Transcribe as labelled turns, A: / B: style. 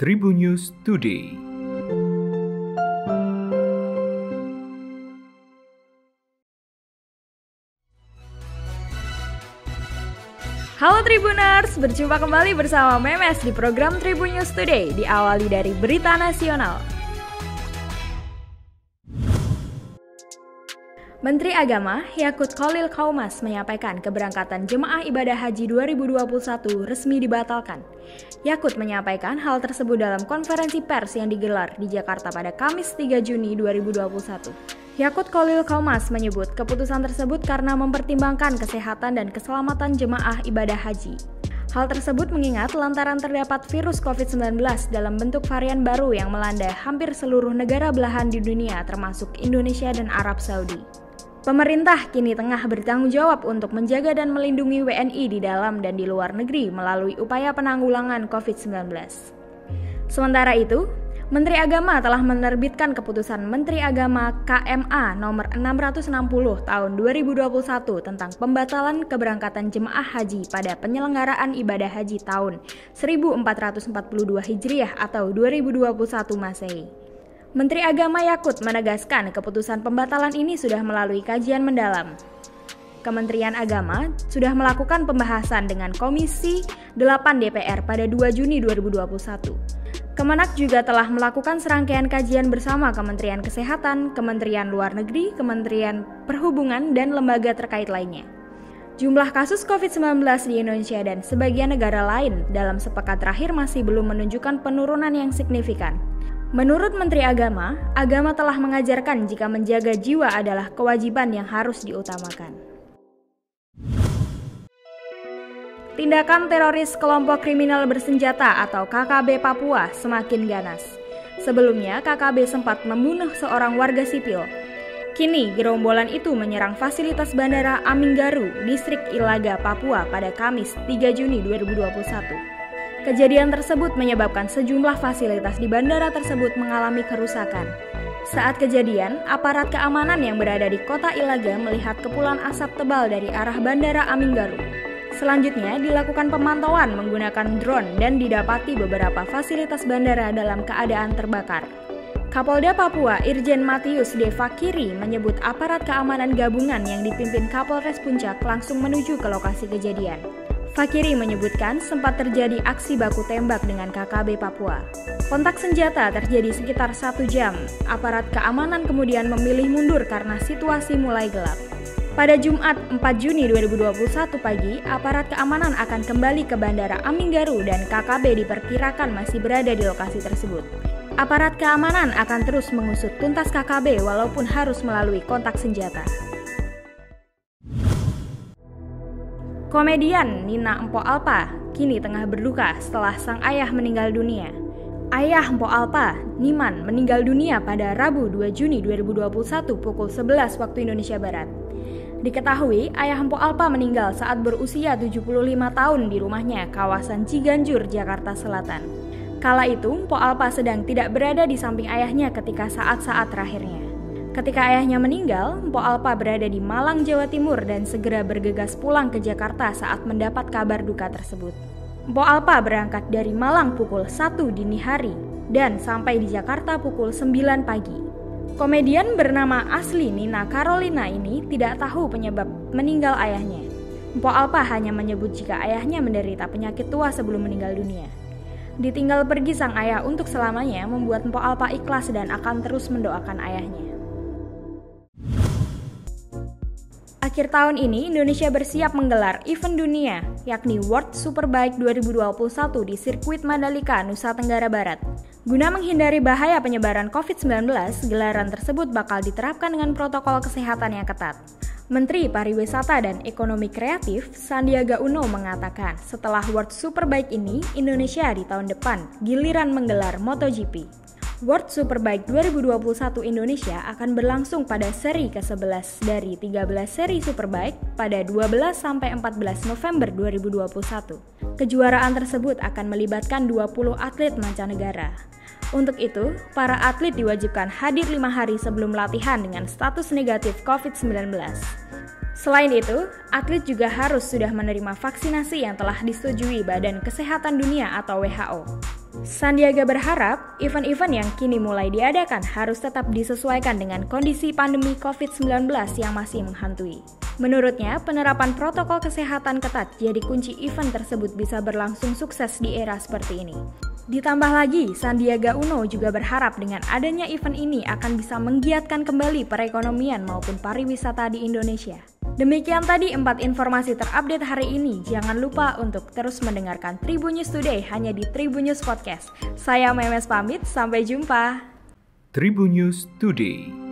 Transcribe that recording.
A: Tribun News Today.
B: Halo Tribuners, berjumpa kembali bersama Memes di program Tribun News Today, diawali dari berita nasional. Menteri Agama Yakut Khalil Qaumas menyampaikan keberangkatan jemaah ibadah haji 2021 resmi dibatalkan. Yakut menyampaikan hal tersebut dalam konferensi pers yang digelar di Jakarta pada Kamis 3 Juni 2021. Yakut Khalil Qaumas menyebut keputusan tersebut karena mempertimbangkan kesehatan dan keselamatan jemaah ibadah haji. Hal tersebut mengingat lantaran terdapat virus COVID-19 dalam bentuk varian baru yang melanda hampir seluruh negara belahan di dunia termasuk Indonesia dan Arab Saudi. Pemerintah kini tengah bertanggung jawab untuk menjaga dan melindungi WNI di dalam dan di luar negeri melalui upaya penanggulangan COVID-19. Sementara itu, Menteri Agama telah menerbitkan keputusan Menteri Agama KMA nomor 660 tahun 2021 tentang pembatalan keberangkatan jemaah haji pada penyelenggaraan ibadah haji tahun 1442 Hijriah atau 2021 Masehi. Menteri Agama Yakut menegaskan keputusan pembatalan ini sudah melalui kajian mendalam. Kementerian Agama sudah melakukan pembahasan dengan Komisi 8 DPR pada 2 Juni 2021. Kemenak juga telah melakukan serangkaian kajian bersama Kementerian Kesehatan, Kementerian Luar Negeri, Kementerian Perhubungan, dan lembaga terkait lainnya. Jumlah kasus COVID-19 di Indonesia dan sebagian negara lain dalam sepekan terakhir masih belum menunjukkan penurunan yang signifikan. Menurut Menteri Agama telah mengajarkan jika menjaga jiwa adalah kewajiban yang harus diutamakan. Tindakan teroris kelompok kriminal bersenjata atau KKB Papua semakin ganas. Sebelumnya, KKB sempat membunuh seorang warga sipil. Kini, gerombolan itu menyerang fasilitas Bandara Aminggaru, Distrik Ilaga, Papua pada Kamis 3 Juni 2021. Kejadian tersebut menyebabkan sejumlah fasilitas di bandara tersebut mengalami kerusakan. Saat kejadian, aparat keamanan yang berada di kota Ilaga melihat kepulan asap tebal dari arah Bandara Aminggaru. Selanjutnya, dilakukan pemantauan menggunakan drone dan didapati beberapa fasilitas bandara dalam keadaan terbakar. Kapolda Papua Irjen Matius D. Fakiri menyebut aparat keamanan gabungan yang dipimpin Kapolres Puncak langsung menuju ke lokasi kejadian. Fakiri menyebutkan sempat terjadi aksi baku tembak dengan KKB Papua. Kontak senjata terjadi sekitar 1 jam. Aparat keamanan kemudian memilih mundur karena situasi mulai gelap. Pada Jumat 4 Juni 2021 pagi, aparat keamanan akan kembali ke Bandara Aminggaru dan KKB diperkirakan masih berada di lokasi tersebut. Aparat keamanan akan terus mengusut tuntas KKB walaupun harus melalui kontak senjata. Komedian Nina Empo Alpa kini tengah berduka setelah sang ayah meninggal dunia. Ayah Empo Alpa, Niman, meninggal dunia pada Rabu 2 Juni 2021 pukul 11 waktu Indonesia Barat. Diketahui, ayah Empo Alpa meninggal saat berusia 75 tahun di rumahnya, kawasan Ciganjur, Jakarta Selatan. Kala itu, Empo Alpa sedang tidak berada di samping ayahnya ketika saat-saat terakhirnya. Ketika ayahnya meninggal, Empo Alpa berada di Malang, Jawa Timur dan segera bergegas pulang ke Jakarta saat mendapat kabar duka tersebut. Empo Alpa berangkat dari Malang pukul 1 dini hari dan sampai di Jakarta pukul 9 pagi. Komedian bernama asli Nina Carolina ini tidak tahu penyebab meninggal ayahnya. Empo Alpa hanya menyebut jika ayahnya menderita penyakit tua sebelum meninggal dunia. Ditinggal pergi sang ayah untuk selamanya membuat Empo Alpa ikhlas dan akan terus mendoakan ayahnya. Akhir tahun ini, Indonesia bersiap menggelar event dunia, yakni World Superbike 2021 di sirkuit Mandalika, Nusa Tenggara Barat. Guna menghindari bahaya penyebaran COVID-19, gelaran tersebut bakal diterapkan dengan protokol kesehatan yang ketat. Menteri Pariwisata dan Ekonomi Kreatif, Sandiaga Uno mengatakan, setelah World Superbike ini, Indonesia di tahun depan giliran menggelar MotoGP. World Superbike 2021 Indonesia akan berlangsung pada seri ke-11 dari 13 seri Superbike pada 12-14 November 2021. Kejuaraan tersebut akan melibatkan 20 atlet mancanegara. Untuk itu, para atlet diwajibkan hadir 5 hari sebelum latihan dengan status negatif COVID-19. Selain itu, atlet juga harus sudah menerima vaksinasi yang telah disetujui Badan Kesehatan Dunia atau WHO. Sandiaga berharap event-event yang kini mulai diadakan harus tetap disesuaikan dengan kondisi pandemi COVID-19 yang masih menghantui. Menurutnya, penerapan protokol kesehatan ketat jadi kunci event tersebut bisa berlangsung sukses di era seperti ini. Ditambah lagi, Sandiaga Uno juga berharap dengan adanya event ini akan bisa menggiatkan kembali perekonomian maupun pariwisata di Indonesia. Demikian tadi 4 informasi terupdate hari ini. Jangan lupa untuk terus mendengarkan Tribun News Today hanya di Tribun News Podcast. Saya Memes pamit, sampai jumpa.
A: Tribun News Today.